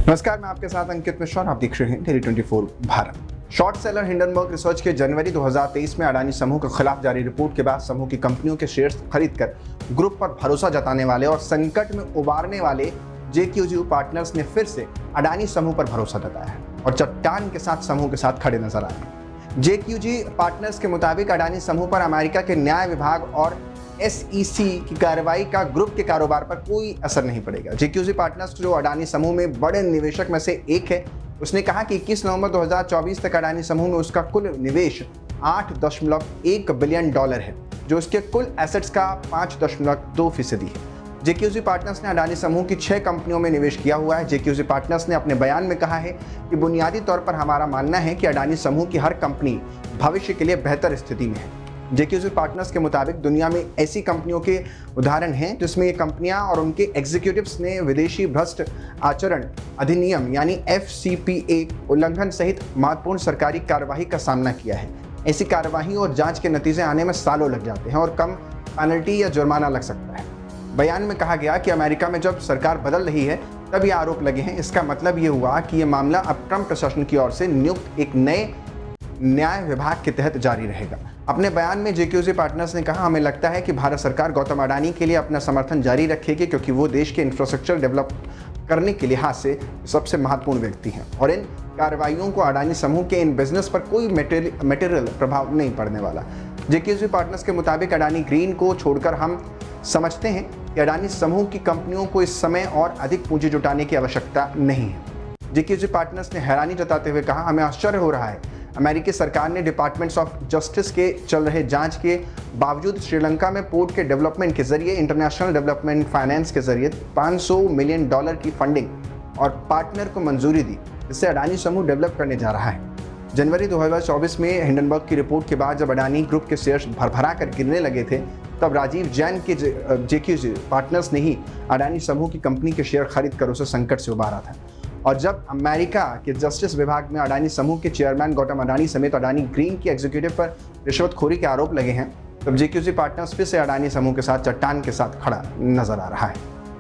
नमस्कार, मैं आपके साथ अंकित मिश्रा और आप देख रहे हैं daily 24 Bharat. Short seller Hindenburg research के जनवरी 2023 में अडानी समूह के खिलाफ जारी रिपोर्ट के बाद समूह की कंपनियों के शेयर्स खरीदकर ग्रुप पर भरोसा जताने वाले और संकट में उबारने वाले JQG पार्टनर्स ने फिर से अडानी समूह पर भरोसा जताया है और चट्टान के साथ समूह के साथ खड़े नजर आए हैं। JQG पार्टनर्स के मुताबिक अडानी समूह पर अमेरिका के न्याय विभाग और SEC की कार्रवाई का ग्रुप के कारोबार पर कोई असर नहीं पड़ेगा। JQG पार्टनर्स जो अडानी समूह में बड़े निवेशक में से एक है, उसने कहा कि 21 नवंबर 2024 तक अडानी समूह में उसका कुल निवेश $8.1 बिलियन है, जो उसके कुल एसेट्स का 5.2% है। JQG पार्टनर्स ने अडानी समूह की 6 कंपनियों में निवेश किया हुआ है। JQG पार्टनर्स ने अपने बयान में कहा है कि बुनियादी तौर पर हमारा मानना है कि अडानी समूह की हर कंपनी भविष्य के लिए बेहतर स्थिति में है। JQG पार्टनर्स के मुताबिक दुनिया में ऐसी कंपनियों के उदाहरण हैं जिसमें ये कंपनियां और उनके एग्जीक्यूटिव्स ने विदेशी भ्रष्ट आचरण अधिनियम यानी FCPA उल्लंघन सहित महत्वपूर्ण सरकारी कार्यवाही का सामना किया है। ऐसी कार्यवाही और जांच के नतीजे आने में सालों लग जाते हैं और कम पेनल्टी या जुर्माना लग सकता है। बयान में कहा गया कि अमेरिका में जब सरकार बदल रही है तब ये आरोप लगे हैं। इसका मतलब ये हुआ कि ये मामला अब ट्रंप प्रशासन की ओर से नियुक्त एक नए न्याय विभाग के तहत जारी रहेगा। अपने बयान में JQG पार्टनर्स ने कहा, हमें लगता है कि भारत सरकार गौतम अडानी के लिए अपना समर्थन जारी रखेगी क्योंकि वो देश के इंफ्रास्ट्रक्चर डेवलप करने के लिहाज से सबसे महत्वपूर्ण व्यक्ति हैं और इन कार्रवाइयों को अडानी समूह के इन बिजनेस पर कोई मटेरियल प्रभाव नहीं पड़ने वाला। JQG पार्टनर्स के मुताबिक अडानी ग्रीन को छोड़कर हम समझते हैं कि अडानी समूह की कंपनियों को इस समय और अधिक पूंजी जुटाने की आवश्यकता नहीं है। JQG पार्टनर्स ने हैरानी जताते हुए कहा, हमें आश्चर्य हो रहा है अमेरिकी सरकार ने डिपार्टमेंट्स ऑफ जस्टिस के चल रहे जांच के बावजूद श्रीलंका में पोर्ट के डेवलपमेंट के जरिए इंटरनेशनल डेवलपमेंट फाइनेंस के जरिए $500 मिलियन की फंडिंग और पार्टनर को मंजूरी दी, जिससे अडानी समूह डेवलप करने जा रहा है। जनवरी 2024 में हिंडनबर्ग की रिपोर्ट के बाद जब अडानी ग्रुप के शेयर्स भरभरा कर गिरने लगे थे, तब राजीव जैन के JQG पार्टनर्स ने ही अडानी समूह की कंपनी के शेयर खरीद कर उसे संकट से उबारा था। और जब अमेरिका के जस्टिस विभाग में अडानी समूह के चेयरमैन गौतम अडानी समेत अडानी ग्रीन की एग्जीक्यूटिव पर रिश्वतखोरी के आरोप लगे हैं, तब JQG पार्टनर्स फिर से अडानी समूह के साथ चट्टान के साथ खड़ा नजर आ रहा है।